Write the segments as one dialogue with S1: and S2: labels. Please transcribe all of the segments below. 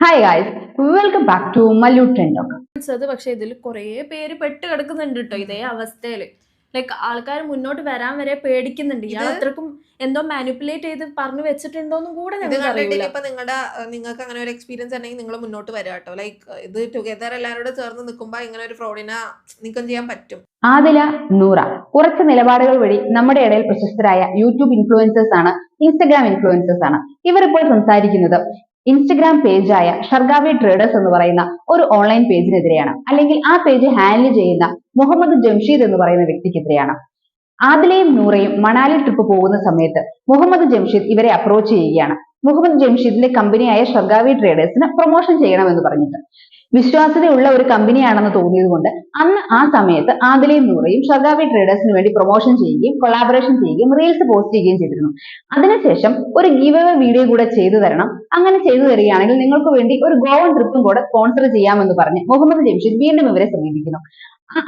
S1: Hi guys, welcome back to Mallu trend ഒക്കെ.
S2: പക്ഷെ ഇതിൽ കുറെ പേര് പെട്ട് കിടക്കുന്നുണ്ട് കേട്ടോ ഇതേ അവസ്ഥയില്. ലൈക്ക് ആൾക്കാർ മുന്നോട്ട് വരാൻ വരെ പേടിക്കുന്നുണ്ട്. ഇയാൾ അത്രക്കും എന്തോ മാനിപ്പുലേറ്റ് ചെയ്ത് പറഞ്ഞു വെച്ചിട്ടുണ്ടോന്നും കൂടെ ഞങ്ങൾക്ക് അറിയില്ല.
S3: ഇപ്പൊ നിങ്ങൾക്ക് അങ്ങനെ ഒരു എക്സ്പീരിയൻസ് ഉണ്ടെങ്കിൽ നിങ്ങൾ മുന്നോട്ട് വരാം കേട്ടോ. ലൈക്ക് ഇത് ടുഗദർ എല്ലാവരോട് ചേർന്ന് നിൽക്കുമ്പോൾ ഇങ്ങനെ ഒരു ഫ്രോഡിനെ നീക്കം ചെയ്യാൻ പറ്റും.
S1: ആദില, നൂറ കുറച്ച് നിലപാടുകൾ വഴി നമ്മുടെ ഇടയിൽ പ്രശസ്തരായ യൂട്യൂബ് ഇൻഫ്ലുവൻസേഴ്സ് ആണ്, ഇൻസ്റ്റഗ്രാം ഇൻഫ്ലുവൻസേഴ്സ് ആണ്. ഇവരിപ്പോൾ സംസാരിക്കുന്നത് ഇൻസ്റ്റഗ്രാം പേജായ ഷർഗാവി ട്രേഡേഴ്സ് എന്ന് പറയുന്ന ഒരു ഓൺലൈൻ പേജിനെതിരെയാണ്. അല്ലെങ്കിൽ ആ പേജ് ഹാൻഡിൽ ചെയ്യുന്ന മുഹമ്മദ് ജംഷീദ് എന്ന് പറയുന്ന വ്യക്തിക്കെതിരെയാണ്. ആദിലയും നൂറയും മണാലി ട്രിപ്പ് പോകുന്ന സമയത്ത് മുഹമ്മദ് ജംഷീദ് ഇവരെ അപ്രോച്ച് ചെയ്യുകയാണ്. മുഹമ്മദ് ജംഷീദിന്റെ കമ്പനിയായ ഷർഗാവി ട്രേഡേഴ്സിന് പ്രൊമോഷൻ ചെയ്യണമെന്ന് പറഞ്ഞിട്ട്. വിശ്വാസ്യതയുള്ള ഒരു കമ്പനിയാണെന്ന് തോന്നിയത് കൊണ്ട് അന്ന് ആ സമയത്ത് ആദിലയും നൂറയും ഷർഗാവി ട്രേഡേഴ്സിന് വേണ്ടി പ്രൊമോഷൻ ചെയ്യുകയും കൊളാബറേഷൻ ചെയ്യുകയും റീൽസ് പോസ്റ്റ് ചെയ്യുകയും ചെയ്തിരുന്നു. അതിനുശേഷം ഒരു ഗീവ് അവേ വീഡിയോ കൂടെ ചെയ്തു തരണം, അങ്ങനെ ചെയ്തു തരികയാണെങ്കിൽ നിങ്ങൾക്ക് വേണ്ടി ഒരു ഗോവൻ ട്രിപ്പും കൂടെ സ്പോൺസർ ചെയ്യാമെന്ന് പറഞ്ഞ് മുഹമ്മദ് ജംഷീദ് വീണ്ടും ഇവരെ സമീപിക്കുന്നു.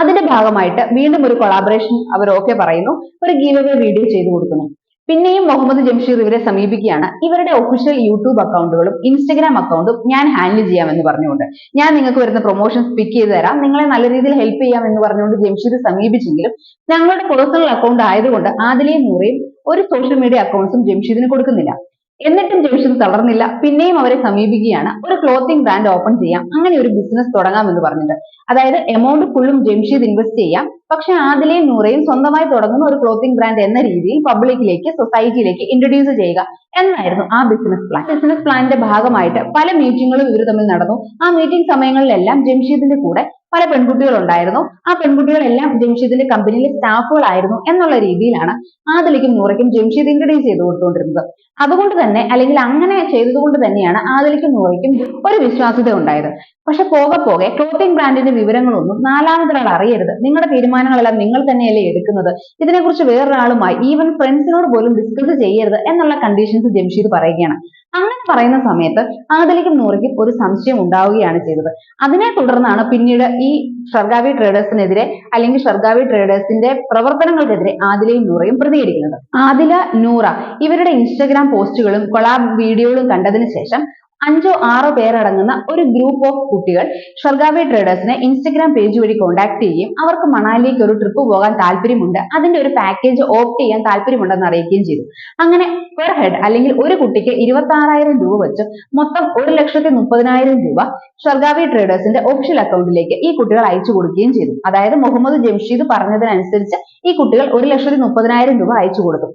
S1: അതിന്റെ ഭാഗമായിട്ട് വീണ്ടും ഒരു കൊളാബറേഷൻ അവർ ഓക്കെ പറയുന്നു, ഒരു ഗീവ് അവേ വീഡിയോ ചെയ്തു കൊടുക്കുന്നു. പിന്നെയും മുഹമ്മദ് ജംഷീദ് ഇവരെ സമീപിക്കുകയാണ്. ഇവരുടെ ഒഫീഷ്യൽ യൂട്യൂബ് അക്കൗണ്ടുകളും ഇൻസ്റ്റഗ്രാം അക്കൗണ്ടും ഞാൻ ഹാൻഡിൽ ചെയ്യാമെന്ന് പറഞ്ഞുകൊണ്ട്, ഞാൻ നിങ്ങൾക്ക് വരുന്ന പ്രൊമോഷൻസ് പിക്ക് ചെയ്ത് തരാം, നിങ്ങളെ നല്ല രീതിയിൽ ഹെൽപ്പ് ചെയ്യാം എന്ന് പറഞ്ഞുകൊണ്ട് ജംഷീദ് സമീപിച്ചെങ്കിലും ഞങ്ങളുടെ പേഴ്സണൽ അക്കൗണ്ട് ആയതുകൊണ്ട് ആദിലയും നൂറയും ഒരു സോഷ്യൽ മീഡിയ അക്കൗണ്ട്സും ജംഷീദിന് കൊടുക്കുന്നില്ല. എന്നിട്ടും ജംഷീദ് തളർന്നില്ല. പിന്നെയും അവരെ സമീപിക്കുകയാണ്. ഒരു ക്ലോത്തിങ് ബ്രാൻഡ് ഓപ്പൺ ചെയ്യാം, അങ്ങനെ ഒരു ബിസിനസ് തുടങ്ങാമെന്ന് പറഞ്ഞിട്ട്. അതായത് എമൗണ്ട് ഫുള്ളും ജംഷീദ് ഇൻവെസ്റ്റ് ചെയ്യാം, പക്ഷെ ആദിലയും നൂറയും സ്വന്തമായി തുടങ്ങുന്ന ഒരു ക്ലോത്തിങ് ബ്രാൻഡ് എന്ന രീതിയിൽ പബ്ലിക്കിലേക്ക്, സൊസൈറ്റിയിലേക്ക് ഇൻട്രൊഡ്യൂസ് ചെയ്യുക എന്നായിരുന്നു ആ ബിസിനസ് പ്ലാൻ. ബിസിനസ് പ്ലാനിന്റെ ഭാഗമായിട്ട് പല മീറ്റിങ്ങുകളും ഇവർ തമ്മിൽ നടന്നു. ആ മീറ്റിംഗ് സമയങ്ങളിലെല്ലാം ജംഷീദിന്റെ കൂടെ പല പെൺകുട്ടികൾ ഉണ്ടായിരുന്നു. ആ പെൺകുട്ടികളെല്ലാം ജംഷീദിന്റെ കമ്പനിയിലെ സ്റ്റാഫുകളായിരുന്നു എന്നുള്ള രീതിയിലാണ് ആദിലയ്ക്കും നൂറയ്ക്കും ജംഷീദ് ഇൻട്രൊഡ്യൂസ് ചെയ്ത് കൊടുത്തുകൊണ്ടിരുന്നത്. അതുകൊണ്ട് തന്നെ, അല്ലെങ്കിൽ അങ്ങനെ ചെയ്തതുകൊണ്ട് തന്നെയാണ് ആദിലയ്ക്കും നൂറയ്ക്കും ഒരു വിശ്വാസ്യത ഉണ്ടായത്. പക്ഷെ പോകെ പോകെ ക്ലോത്തിങ് ബ്രാൻഡിന്റെ വിവരങ്ങളൊന്നും നാലാമതൊരാൾ അറിയരുത്, നിങ്ങളുടെ തീരുമാനങ്ങളെല്ലാം നിങ്ങൾ തന്നെയല്ലേ എടുക്കുന്നത്, ഇതിനെക്കുറിച്ച് വേറൊരാളുമായി ഈവൻ ഫ്രണ്ട്സിനോട് പോലും ഡിസ്കസ് ചെയ്യരുത് എന്നുള്ള കണ്ടീഷൻസ് ജംഷീദ് പറയുകയാണ്. അങ്ങനെ പറയുന്ന സമയത്ത് ആദിലയ്ക്കും നൂറയ്ക്കും ഒരു സംശയം ഉണ്ടാവുകയാണ് ചെയ്തത്. അതിനെ തുടർന്നാണ് പിന്നീട് ഈ ഷർഗാവി ട്രേഡേഴ്സിനെതിരെ, അല്ലെങ്കിൽ ഷർഗാവി ട്രേഡേഴ്സിന്റെ പ്രവർത്തനങ്ങൾക്കെതിരെ ആദിലയും നൂറയും പ്രതികരിക്കുന്നത്. ആദില, നൂറ ഇവരുടെ ഇൻസ്റ്റഗ്രാം പോസ്റ്റുകളും കൊളാബ് വീഡിയോകളും കണ്ടതിന് ശേഷം 5 or 6 പേരടങ്ങുന്ന ഒരു ഗ്രൂപ്പ് ഓഫ് കുട്ടികൾ ഷർഗാവി ട്രേഡേഴ്സിനെ ഇൻസ്റ്റഗ്രാം പേജ് വഴി കോൺടാക്ട് ചെയ്യുകയും അവർക്ക് മണാലിലേക്ക് ഒരു ട്രിപ്പ് പോകാൻ താല്പര്യമുണ്ട്, അതിന്റെ ഒരു പാക്കേജ് ഓപ്റ്റ് ചെയ്യാൻ താല്പര്യമുണ്ടെന്ന് അറിയിക്കുകയും ചെയ്തു. അങ്ങനെ പെർ ഹെഡ്, അല്ലെങ്കിൽ ഒരു കുട്ടിക്ക് 26,000 രൂപ വെച്ച് മൊത്തം 1,30,000 രൂപ ഷർഗാവി ട്രേഡേഴ്സിന്റെ ഒഫീഷ്യൽ അക്കൗണ്ടിലേക്ക് ഈ കുട്ടികൾ അയച്ചു കൊടുക്കുകയും ചെയ്തു. അതായത് മുഹമ്മദ് ജംഷീദ് പറഞ്ഞതിനനുസരിച്ച് ഈ കുട്ടികൾ 1,30,000 രൂപ അയച്ചു കൊടുത്തു.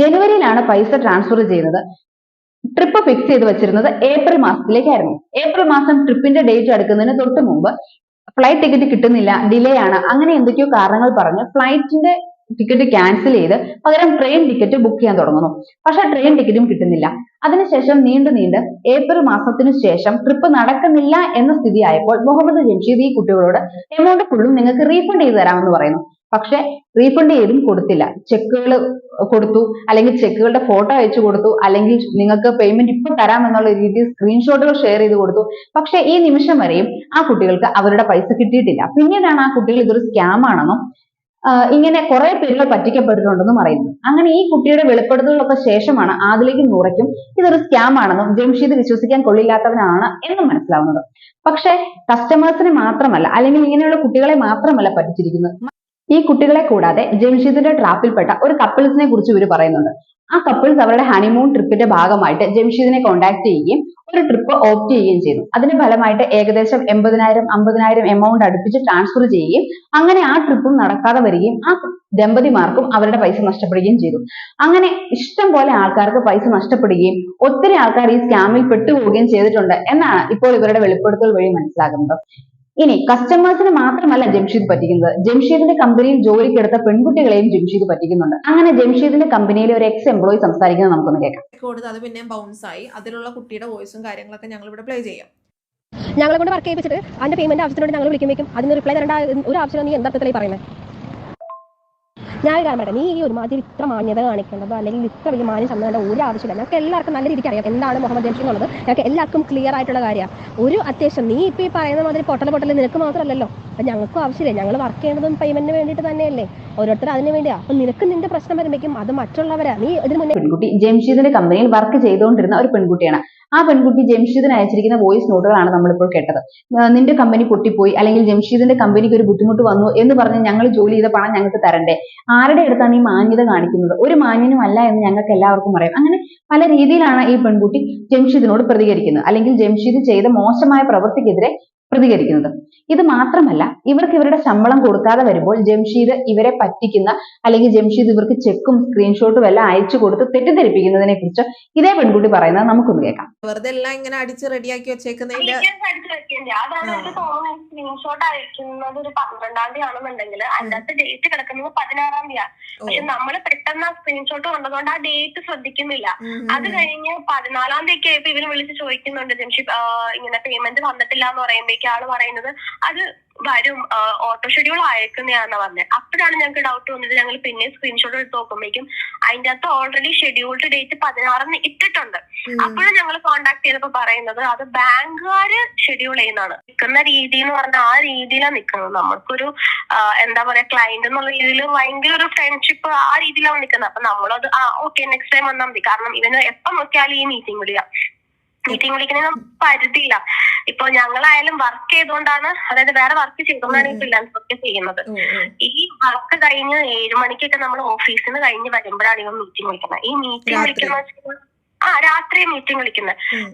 S1: ജനുവരിയിലാണ് പൈസ ട്രാൻസ്ഫർ ചെയ്യുന്നത്. ട്രിപ്പ് ഫിക്സ് ചെയ്ത് വെച്ചിരുന്നത് ഏപ്രിൽ മാസത്തിലേക്കായിരുന്നു. ഏപ്രിൽ മാസം ട്രിപ്പിന്റെ ഡേറ്റ് അടുക്കുന്നതിന് തൊട്ട് മുമ്പ് ഫ്ലൈറ്റ് ടിക്കറ്റ് കിട്ടുന്നില്ല, ഡിലേ ആണ്, അങ്ങനെ എന്തൊക്കെയോ കാരണങ്ങൾ പറഞ്ഞ് ഫ്ലൈറ്റിന്റെ ടിക്കറ്റ് ക്യാൻസൽ ചെയ്ത് പകരം ട്രെയിൻ ടിക്കറ്റ് ബുക്ക് ചെയ്യാൻ തുടങ്ങുന്നു. പക്ഷെ ട്രെയിൻ ടിക്കറ്റും കിട്ടുന്നില്ല. അതിനുശേഷം നീണ്ടു ഏപ്രിൽ മാസത്തിനു ശേഷം ട്രിപ്പ് നടക്കുന്നില്ല എന്ന സ്ഥിതി ആയപ്പോൾ മുഹമ്മദ് ജംഷീദ് ഈ കുട്ടികളോട് എമൗണ്ട് ഫുള്ളും നിങ്ങൾക്ക് റീഫണ്ട് ചെയ്ത് തരാമെന്ന് പറയുന്നു. പക്ഷെ റീഫണ്ട് ചെയ്തും കൊടുത്തില്ല. ചെക്കുകൾ കൊടുത്തു, അല്ലെങ്കിൽ ചെക്കുകളുടെ ഫോട്ടോ അയച്ചു കൊടുത്തു, അല്ലെങ്കിൽ നിങ്ങൾക്ക് പേയ്മെന്റ് ഇപ്പോൾ തരാമെന്നുള്ള രീതിയിൽ സ്ക്രീൻഷോട്ടുകൾ ഷെയർ ചെയ്ത് കൊടുത്തു. പക്ഷെ ഈ നിമിഷം വരെയും ആ കുട്ടികൾക്ക് അവരുടെ പൈസ കിട്ടിയിട്ടില്ല. പിന്നീടാണ് ആ കുട്ടികൾ ഇതൊരു സ്കാം ആണെന്നും ഇങ്ങനെ കുറെ പേരുകൾ പറ്റിക്കപ്പെട്ടിട്ടുണ്ടെന്നും അറിയുന്നു. അങ്ങനെ ഈ കുട്ടിയുടെ വെളിപ്പെടുത്തലുകളൊക്കെ ശേഷമാണ് ആദിലയ്ക്കും നൂറയ്ക്കും ഇതൊരു സ്കാം ആണെന്നും ജംഷീദ് വിശ്വസിക്കാൻ കൊള്ളില്ലാത്തവനാണ് എന്നും മനസ്സിലാവുന്നത്. പക്ഷെ കസ്റ്റമേഴ്സിനെ മാത്രമല്ല, അല്ലെങ്കിൽ ഇങ്ങനെയുള്ള കുട്ടികളെ മാത്രമല്ല പറ്റിച്ചിരിക്കുന്നത്. ഈ കുട്ടികളെ കൂടാതെ ജംഷീദിന്റെ ട്രാപ്പിൽപ്പെട്ട ഒരു കപ്പിൾസിനെ കുറിച്ച് ഇവർ പറയുന്നുണ്ട്. ആ കപ്പിൾസ് അവരുടെ ഹണിമൂൺ ട്രിപ്പിന്റെ ഭാഗമായിട്ട് ജംഷീദിനെ കോൺടാക്ട് ചെയ്യുകയും ഒരു ട്രിപ്പ് ഓപ്റ്റ് ചെയ്യുകയും ചെയ്തു. അതിന്റെ ഫലമായിട്ട് ഏകദേശം 80,000 50,000 എമൗണ്ട് അടുപ്പിച്ച് ട്രാൻസ്ഫർ ചെയ്യുകയും അങ്ങനെ ആ ട്രിപ്പും നടക്കാതെ വരികയും ആ ദമ്പതിമാർക്കും അവരുടെ പൈസ നഷ്ടപ്പെടുകയും ചെയ്തു. അങ്ങനെ ഇഷ്ടം പോലെ ആൾക്കാർക്ക് പൈസ നഷ്ടപ്പെടുകയും ഒത്തിരി ആൾക്കാർ ഈ സ്കാമിൽ പെട്ടുപോവുകയും ചെയ്തിട്ടുണ്ട് എന്നാണ് ഇപ്പോൾ ഇവരുടെ വെളിപ്പെടുത്തൽ വഴി മനസ്സിലാകുന്നത്. ഇനി കസ്റ്റമേഴ്സിന് മാത്രമല്ല ജംഷീദ് പറ്റിക്കുന്നത്, ജംഷീദിന്റെ കമ്പനിയിൽ ജോലിക്കെടുത്ത പെൺകുട്ടികളെയും ജംഷീദ് പറ്റിക്കുന്നുണ്ട്. അങ്ങനെ ജംഷീദിന്റെ കമ്പനിയിലെ ഒരു എക്സ് എംപ്ലോയി സംസാരിക്കുന്നത് നമുക്കൊന്ന് കേൾക്കാം.
S3: അത് പിന്നെ ബൗൺസ് ആയി. അതിലുള്ള കുട്ടിയുടെ വോയിസും കാര്യങ്ങളൊക്കെ ഞങ്ങൾ ഇവിടെ പ്ലേ ചെയ്യാം.
S4: ഞങ്ങളെ കൊണ്ട് വർക്ക് ചെയ്യിപ്പിച്ചിട്ട് അതിന്റെ പേയ്മെന്റ് ആവശ്യത്തിനോട് ഞങ്ങൾ വിളിക്കുമ്പോഴേക്കും അതിന് റിപ്ലൈ തരേണ്ട ഒരു ആവശ്യം നീ എന്താ പറയുന്നത്? ഞാൻ കാര്യം പറയട്ടെ, നീ ഈ ഒരുമാതിരി ഇത്ര മാന്യത കാണിക്കേണ്ടത്, അല്ലെങ്കിൽ ഇത്ര വലിയ മാന്യം ചമ്മേണ്ട ഒരു ആവശ്യമില്ല. ഞങ്ങൾക്ക് എല്ലാവർക്കും നല്ല രീതിക്ക് അറിയാം എന്താണ് മുഹമ്മദ് ജംഷീദ് എന്നുള്ളത്. ഞങ്ങൾക്ക് എല്ലാവർക്കും ക്ലിയർ ആയിട്ടുള്ള കാര്യമാണ്. ഒരു അത്യാവശ്യം നീ ഇപ്പം ഈ പറയുന്ന മാതിരി പൊട്ടൽ നിനക്ക് മാത്രമല്ലല്ലോ, അപ്പം ഞങ്ങൾക്കും ആവശ്യമില്ലേ, ഞങ്ങൾ വർക്ക് ചെയ്യുന്നതും പേയ്മെന്റിന് വേണ്ടിയിട്ട് തന്നെയല്ലേ, ഓരോരുത്തർ അതിന് വേണ്ടിയാ. അപ്പം നിനക്ക് നിന്റെ പ്രശ്നം വരുമ്പോഴേക്കും അത് മറ്റുള്ളവരാ. നീ ഇതിന് മുന്നേ
S1: പെൺകുട്ടി ജംഷീദിന്റെ കമ്പനിയിൽ വർക്ക് ചെയ്തുകൊണ്ടിരുന്ന ഒരു പെൺകുട്ടിയാണ്. ആ പെൺകുട്ടി ജംഷീദിന് അയച്ചിരിക്കുന്ന വോയിസ് നോട്ടുകളാണ് നമ്മളിപ്പോൾ കേട്ടത്. നിന്റെ കമ്പനി പൊട്ടിപ്പോയി, അല്ലെങ്കിൽ ജംഷീദിന്റെ കമ്പനിക്ക് ഒരു ബുദ്ധിമുട്ട് വന്നു എന്ന് പറഞ്ഞ് ഞങ്ങൾ ജോലി ചെയ്ത പണം ഞങ്ങൾക്ക് തരണ്ടേ? ആരുടെ അടുത്താണ് ഈ മാന്യത കാണിക്കുന്നത്? ഒരു മാന്യനും അല്ല എന്ന് ഞങ്ങൾക്ക് എല്ലാവർക്കും അറിയാം. അങ്ങനെ പല രീതിയിലാണ് ഈ പെൺകുട്ടി ജംഷീദിനോട് പ്രതികരിക്കുന്നത്, അല്ലെങ്കിൽ ജംഷീദ് ചെയ്ത മോശമായ പ്രവൃത്തിക്കെതിരെ പ്രതികരിക്കുന്നത്. ഇത് മാത്രമല്ല, ഇവർക്ക് ഇവരുടെ ശമ്പളം കൊടുക്കാതെ വരുമ്പോൾ ജംഷീദ് ഇവരെ പറ്റിക്കുന്ന, അല്ലെങ്കിൽ ജംഷീദ് ഇവർക്ക് ചെക്കും സ്ക്രീൻഷോട്ടും എല്ലാം അയച്ചു കൊടുത്ത് തെറ്റിദ്ധരിപ്പിക്കുന്നതിനെ കുറിച്ച് ഇതേ പെൺകുട്ടി പറയുന്നത് നമുക്കൊന്ന് കേൾക്കാം.
S3: വെറുതെ എല്ലാം ഇങ്ങനെ അടിച്ച് റെഡിയാക്കി വെച്ചേക്കുന്നതിന്റെ
S5: അതായത് തോന്നുന്നു സ്ക്രീൻഷോട്ട് അയക്കുന്നത് ഒരു 12-ാം തീയതി ആണെന്നുണ്ടെങ്കിൽ അതിനകത്ത് ഡേറ്റ് കിടക്കുന്നത് 16-ാം തീയതി. പക്ഷെ നമ്മള് പെട്ടെന്ന് ആ സ്ക്രീൻഷോട്ട് കണ്ടതുകൊണ്ട് ആ ഡേറ്റ് ശ്രദ്ധിക്കുന്നില്ല. അത് കഴിഞ്ഞ് 14-ാം തീയതി ആയപ്പോ ഇവര് വിളിച്ച് ചോദിക്കുന്നുണ്ട് ജംഷീദ് ഇങ്ങനെ പേയ്മെന്റ് വന്നിട്ടില്ല എന്ന് പറയുമ്പോഴേക്കും ആള് പറയുന്നത് അത് വരും, ഓട്ടോ ഷെഡ്യൂൾ അയക്കുന്നതാണെന്ന് പറഞ്ഞത്. അപ്പോഴാണ് ഞങ്ങൾക്ക് ഡൗട്ട് വന്നത്. ഞങ്ങൾ പിന്നെ സ്ക്രീൻഷോട്ട് എടുത്ത് നോക്കുമ്പോഴേക്കും അതിന്റെ അകത്ത് ഓൾറെഡി ഷെഡ്യൂൾഡ് ഡേറ്റ് 16-ന് ഇട്ടിട്ടുണ്ട്. അപ്പോഴും ഞങ്ങൾ കോണ്ടാക്ട് ചെയ്തപ്പോ പറയുന്നത് അത് ബാങ്കുകാര് ഷെഡ്യൂൾ ചെയ്യുന്നതാണ്. നിൽക്കുന്ന രീതി എന്ന് പറഞ്ഞാൽ ആ രീതിയിലാണ് നിൽക്കുന്നത്. നമുക്കൊരു എന്താ പറയാ, ക്ലയന്റ് എന്നുള്ള രീതിയിൽ ഭയങ്കര ഒരു ഫ്രണ്ട്ഷിപ്പ് ആ രീതിയിലാണ് നിൽക്കുന്നത്. അപ്പൊ നമ്മളത് ഓക്കെ നെക്സ്റ്റ് ടൈം വന്നാൽ മതി. കാരണം ഇവന് എപ്പം നോക്കിയാലും ഈ മീറ്റിംഗ് വിളിക്കുന്നതിന് പരിധിയില്ല. ഇപ്പൊ ഞങ്ങളായാലും വർക്ക് ചെയ്തുകൊണ്ടാണ്, അതായത് വേറെ വർക്ക് ചെയ്തുകൊണ്ടാണ് ഈ ഫ്രീലാൻസ് വർക്ക് ചെയ്യുന്നത്. ഈ വർക്ക് കഴിഞ്ഞ് 7 മണിക്കൊക്കെ നമ്മൾ ഓഫീസിൽ നിന്ന് കഴിഞ്ഞ് വരുമ്പോഴാണ് ഇവ മീറ്റിംഗ് വിളിക്കുന്നത്. ഈ മീറ്റിംഗ് വിളിക്കുന്ന രാത്രി മീറ്റിംഗ് വിളിക്കുന്നത്.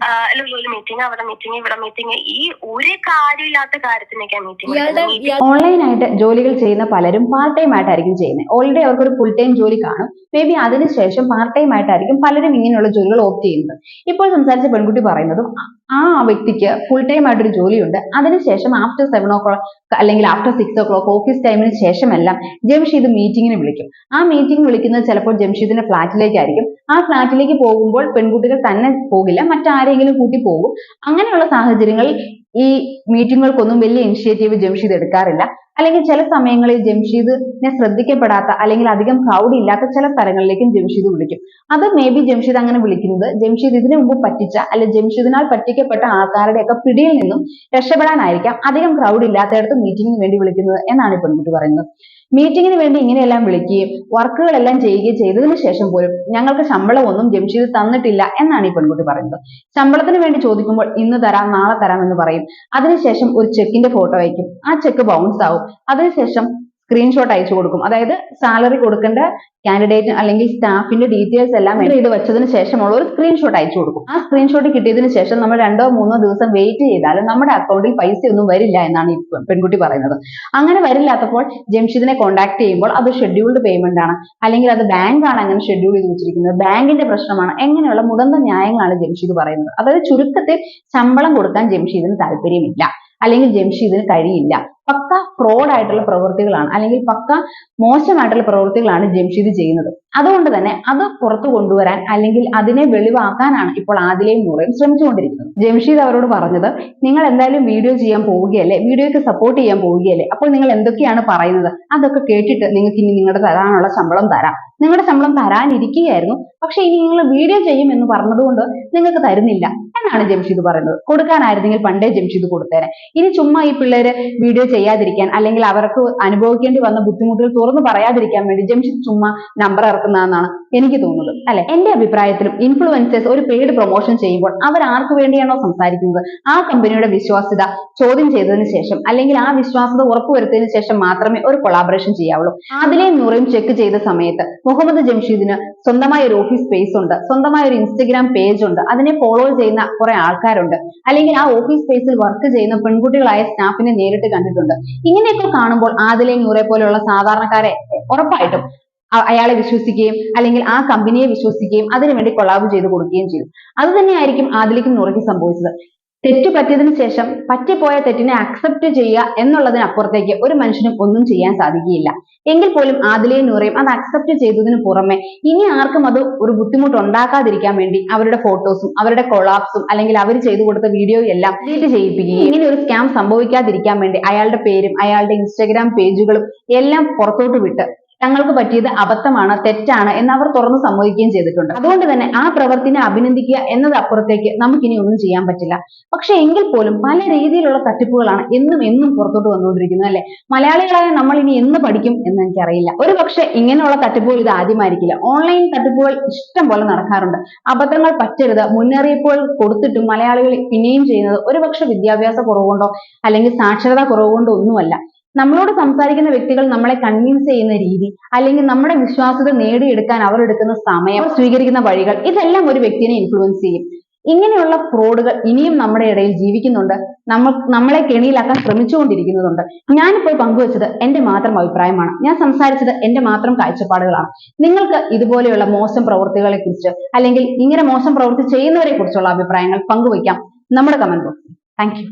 S5: ലുലുവിൽ മീറ്റിംഗ്, അവിടെ മീറ്റിംഗ്, ഇവിടെ മീറ്റിംഗ്, ഈ ഒരു കാര്യമില്ലാത്ത കാര്യത്തിനൊക്കെയാണ് മീറ്റിംഗ്.
S1: ഓൺലൈനായിട്ട് ജോലികൾ ചെയ്യുന്ന പലരും പാർട്ട് ടൈം ആയിട്ടായിരിക്കും ചെയ്യുന്നത്. ഓൾറെഡി അവർക്കൊരു ഫുൾ ടൈം ജോലി കാണും. മേ ബി അതിനുശേഷം പാർട്ട് ടൈം ആയിട്ടായിരിക്കും പലരും ഇങ്ങനെയുള്ള ജോലികൾ ഓപ്റ്റ് ചെയ്യുന്നത്. ഇപ്പോൾ സംസാരിച്ച പെൺകുട്ടി പറയുന്നതും ആ വ്യക്തിക്ക് ഫുൾ ടൈം ആയിട്ടൊരു ജോലിയുണ്ട്. അതിനുശേഷം ആഫ്റ്റർ 7 o'clock അല്ലെങ്കിൽ ആഫ്റ്റർ 6 o'clock ഓഫീസ് ടൈമിന് ശേഷമെല്ലാം ജംഷീദ് മീറ്റിങ്ങിന് വിളിക്കും. ആ മീറ്റിംഗ് വിളിക്കുന്നത് ചിലപ്പോൾ ജംഷീദിന്റെ ഫ്ലാറ്റിലേക്കായിരിക്കും. ആ ഫ്ലാറ്റിലേക്ക് പോകുമ്പോൾ പെൺകുട്ടികൾ തന്നെ പോകില്ല, മറ്റാരെങ്കിലും കൂട്ടി പോകും. അങ്ങനെയുള്ള സാഹചര്യങ്ങളിൽ ഈ മീറ്റിങ്ങുകൾക്കൊന്നും വലിയ ഇനിഷ്യേറ്റീവ് ജംഷീദ് എടുക്കാറില്ല. അല്ലെങ്കിൽ ചില സമയങ്ങളിൽ ജംഷീദിനെ ശ്രദ്ധിക്കപ്പെടാത്ത, അല്ലെങ്കിൽ അധികം ക്രൗഡ് ഇല്ലാത്ത ചില സ്ഥലങ്ങളിലേക്കും ജംഷീദ് വിളിക്കും. അത് മേ ബി ജംഷീദ് അങ്ങനെ വിളിക്കുന്നത് ജംഷീദ് ഇതിനു മുമ്പ് പറ്റിച്ച, അല്ലെങ്കിൽ ജംഷീദിനാൽ പറ്റിക്കപ്പെട്ട ആൾക്കാരുടെയൊക്കെ പിടിയിൽ നിന്നും രക്ഷപ്പെടാനായിരിക്കാം അധികം ക്രൗഡ് ഇല്ലാത്തയിടത്ത് മീറ്റിംഗിന് വേണ്ടി വിളിക്കുന്നത് എന്നാണ് ഈ പെൺകുട്ടി പറയുന്നത്. മീറ്റിങ്ങിന് വേണ്ടി ഇങ്ങനെയെല്ലാം വിളിക്കുകയും വർക്കുകളെല്ലാം ചെയ്യുകയും ചെയ്തതിനു ശേഷം പോലും ഞങ്ങൾക്ക് ശമ്പളമൊന്നും ജംഷീദ് തന്നിട്ടില്ല എന്നാണ് ഈ പെൺകുട്ടി പറയുന്നത്. ശമ്പളത്തിന് വേണ്ടി ചോദിക്കുമ്പോൾ ഇന്ന് തരാം, നാളെ തരാം എന്ന് പറയും. അതിനുശേഷം ഒരു ചെക്കിന്റെ ഫോട്ടോ അയക്കും. ആ ചെക്ക് ബൗൺസ് ആവും. അതിനുശേഷം സ്ക്രീൻഷോട്ട് അയച്ചു കൊടുക്കും. അതായത് സാലറി കൊടുക്കേണ്ട കാൻഡിഡേറ്റ് അല്ലെങ്കിൽ സ്റ്റാഫിന്റെ ഡീറ്റെയിൽസ് എല്ലാം എൻ്റർ ചെയ്ത് വെച്ചതിന് ശേഷമുള്ള ഒരു സ്ക്രീൻഷോട്ട് അയച്ചു കൊടുക്കും. ആ സ്ക്രീൻഷോട്ട് കിട്ടിയതിനു ശേഷം നമ്മൾ 2-3 ദിവസം വെയിറ്റ് ചെയ്താലും നമ്മുടെ അക്കൗണ്ടിൽ പൈസ ഒന്നും വരില്ല എന്നാണ് ഈ പെൺകുട്ടി പറയുന്നത്. അങ്ങനെ വരില്ലാത്തപ്പോൾ ജംഷീദിനെ കോൺടാക്ട് ചെയ്യുമ്പോൾ അത് ഷെഡ്യൂൾഡ് പേയ്മെന്റ് ആണ്, അല്ലെങ്കിൽ അത് ബാങ്കാണ് അങ്ങനെ ഷെഡ്യൂൾ ചെയ്ത് വെച്ചിരിക്കുന്നത്, ബാങ്കിന്റെ പ്രശ്നമാണ്, എങ്ങനെയുള്ള മുടന്ത ന്യായങ്ങളാണ് ജംഷീദ് പറയുന്നത്. അതായത് ചുരുക്കത്തിൽ ശമ്പളം കൊടുക്കാൻ ജംഷീദിന് താല്പര്യമില്ല, അല്ലെങ്കിൽ ജംഷീദിന് കഴിയില്ല. പക്ക ഫ്രോഡ് ആയിട്ടുള്ള പ്രവൃത്തികളാണ്, അല്ലെങ്കിൽ പക്ക മോശമായിട്ടുള്ള പ്രവൃത്തികളാണ് ജംഷീദ് ചെയ്യുന്നത്. അതുകൊണ്ട് തന്നെ അത് പുറത്തു കൊണ്ടുവരാൻ, അല്ലെങ്കിൽ അതിനെ വെളിവാക്കാനാണ് ഇപ്പോൾ ആദിലയും നൂറയും ശ്രമിച്ചുകൊണ്ടിരിക്കുന്നത്. ജംഷീദ് അവരോട് പറഞ്ഞത്, നിങ്ങൾ എന്തായാലും വീഡിയോ ചെയ്യാൻ പോവുകയല്ലേ, വീഡിയോയ്ക്ക് സപ്പോർട്ട് ചെയ്യാൻ പോവുകയല്ലേ, അപ്പോൾ നിങ്ങൾ എന്തൊക്കെയാണ് പറയുന്നത് അതൊക്കെ കേട്ടിട്ട് നിങ്ങൾക്ക് ഇനി നിങ്ങളുടെ തരാനുള്ള ശമ്പളം തരാം. നിങ്ങളുടെ ശമ്പളം തരാനിരിക്കുകയായിരുന്നു, പക്ഷെ ഇനി നിങ്ങൾ വീഡിയോ ചെയ്യും എന്ന് പറഞ്ഞതുകൊണ്ട് നിങ്ങൾക്ക് തരുന്നില്ല എന്നാണ് ജംഷീദ് പറയുന്നത്. കൊടുക്കാനായിരുന്നെങ്കിൽ പണ്ടേ ജംഷീദ് കൊടുത്തേനെ. ഇനി ചുമ്മാ ഈ പിള്ളേര് വീഡിയോ ചെയ്യാതിരിക്കാൻ, അല്ലെങ്കിൽ അവർക്ക് അനുഭവിക്കേണ്ടി വന്ന ബുദ്ധിമുട്ടുകൾ തുറന്നു പറയാതിരിക്കാൻ വേണ്ടി ജംഷീദ് ചുമ്മാ നമ്പർ ഇറക്കുന്നതെന്നാണ് എനിക്ക് തോന്നുന്നത്, അല്ലെ? എന്റെ അഭിപ്രായത്തിലും ഇൻഫ്ലുവൻസേഴ്സ് ഒരു പെയ്ഡ് പ്രൊമോഷൻ ചെയ്യുമ്പോൾ അവർ ആർക്ക് വേണ്ടിയാണോ സംസാരിക്കുന്നത് ആ കമ്പനിയുടെ വിശ്വാസ്യത ചോദ്യം ചെയ്തതിനു ശേഷം, അല്ലെങ്കിൽ ആ വിശ്വാസ്യത ഉറപ്പുവരുത്തിയതിനു ശേഷം മാത്രമേ ഒരു കൊളാബറേഷൻ ചെയ്യാവുള്ളൂ. ആദിലയും നൂറയും ചെക്ക് ചെയ്ത സമയത്ത് മുഹമ്മദ് ജംഷീദിന് സ്വന്തമായ ഒരു ഓഫീസ് സ്പേസ് ഉണ്ട്, സ്വന്തമായ ഒരു ഇൻസ്റ്റഗ്രാം പേജ് ഉണ്ട്, അതിനെ ഫോളോ ചെയ്യുന്ന കുറെ ആൾക്കാരുണ്ട്, അല്ലെങ്കിൽ ആ ഓഫീസ് സ്പേസിൽ വർക്ക് ചെയ്യുന്ന പെൺകുട്ടികളായ സ്റ്റാഫിനെ നേരിട്ട് കണ്ടിട്ടുണ്ട്. ഇങ്ങനെയൊക്കെ കാണുമ്പോൾ ആദിലയും നൂറെ പോലെയുള്ള സാധാരണക്കാരെ ഉറപ്പായിട്ടും അയാളെ വിശ്വസിക്കുകയും, അല്ലെങ്കിൽ ആ കമ്പനിയെ വിശ്വസിക്കുകയും അതിനുവേണ്ടി കൊളാബ് ചെയ്ത് കൊടുക്കുകയും ചെയ്തു. അത് തന്നെയായിരിക്കും ആദിലയ്ക്കും നൂറയ്ക്കും സംഭവിച്ചത്. തെറ്റു പറ്റിയതിനു ശേഷം പറ്റിപ്പോയ തെറ്റിനെ അക്സെപ്റ്റ് ചെയ്യുക എന്നുള്ളതിനപ്പുറത്തേക്ക് ഒരു മനുഷ്യനും ഒന്നും ചെയ്യാൻ സാധിക്കുകയില്ല. എങ്കിൽ പോലും ആദിലയും നൂറയും അത് അക്സെപ്റ്റ് ചെയ്തതിനു പുറമെ ഇനി ആർക്കും അത് ഒരു ബുദ്ധിമുട്ട് ഉണ്ടാക്കാതിരിക്കാൻ വേണ്ടി അവരുടെ ഫോട്ടോസും അവരുടെ കൊളാപ്സും, അല്ലെങ്കിൽ അവർ ചെയ്തു കൊടുത്ത വീഡിയോയും എല്ലാം ഡിലീറ്റ് ചെയ്യിപ്പിക്കുകയും, ഇങ്ങനെ ഒരു സ്കാം സംഭവിക്കാതിരിക്കാൻ വേണ്ടി അയാളുടെ പേരും അയാളുടെ ഇൻസ്റ്റഗ്രാം പേജുകളും എല്ലാം പുറത്തോട്ട് വിട്ട് തങ്ങൾക്ക് പറ്റിയത് അബദ്ധമാണ്, തെറ്റാണ് എന്ന് അവർ തുറന്നു സമ്മതിക്കുകയും ചെയ്തിട്ടുണ്ട്. അതുകൊണ്ട് തന്നെ ആ പ്രവൃത്തിനെ അഭിനന്ദിക്കുക എന്നതപ്പുറത്തേക്ക് നമുക്കിനി ഒന്നും ചെയ്യാൻ പറ്റില്ല. പക്ഷെ എങ്കിൽ പോലും പല രീതിയിലുള്ള തട്ടിപ്പുകളാണ് എന്നും പുറത്തോട്ട് വന്നുകൊണ്ടിരിക്കുന്നത് അല്ലെ. മലയാളികളായ നമ്മൾ ഇനി എന്ന് പഠിക്കും എന്ന് എനിക്കറിയില്ല. ഒരു പക്ഷെ ഇങ്ങനെയുള്ള തട്ടിപ്പുകൾ ഇത് ആദ്യമായിരിക്കില്ല. ഓൺലൈൻ തട്ടിപ്പുകൾ ഇഷ്ടം പോലെ നടക്കാറുണ്ട്. അബദ്ധങ്ങൾ പറ്റരുത് മുന്നറിയിപ്പുകൾ കൊടുത്തിട്ടും മലയാളികൾ പിന്നെയും ചെയ്യുന്നത് ഒരുപക്ഷെ വിദ്യാഭ്യാസ കുറവുകൊണ്ടോ അല്ലെങ്കിൽ സാക്ഷരതാ കുറവുകൊണ്ടോ ഒന്നുമല്ല. നമ്മളോട് സംസാരിക്കുന്ന വ്യക്തികൾ നമ്മളെ കൺവിൻസ് ചെയ്യുന്ന രീതി, അല്ലെങ്കിൽ നമ്മുടെ വിശ്വാസ്യത നേടിയെടുക്കാൻ അവർ എടുക്കുന്ന സമയം, അവർ സ്വീകരിക്കുന്ന വഴികൾ, ഇതെല്ലാം ഒരു വ്യക്തിനെ ഇൻഫ്ലുവൻസ് ചെയ്യും. ഇങ്ങനെയുള്ള ഫ്രോഡുകൾ ഇനിയും നമ്മുടെ ഇടയിൽ ജീവിക്കുന്നുണ്ട്. നമ്മളെ കെണിയിലാക്കാൻ ശ്രമിച്ചുകൊണ്ടിരിക്കുന്നതുണ്ട്. ഞാനിപ്പോൾ പങ്കുവച്ചത് എന്റെ മാത്രം അഭിപ്രായമാണ്. ഞാൻ സംസാരിച്ചത് എന്റെ മാത്രം കാഴ്ചപ്പാടുകളാണ്. നിങ്ങൾക്ക് ഇതുപോലെയുള്ള മോശം പ്രവൃത്തികളെ കുറിച്ച് അല്ലെങ്കിൽ ഇങ്ങനെ മോശം പ്രവൃത്തി ചെയ്യുന്നവരെ കുറിച്ചുള്ള അഭിപ്രായങ്ങൾ പങ്കുവയ്ക്കാം നമ്മുടെ കമന്റ് ബോക്സിൽ. Thank you.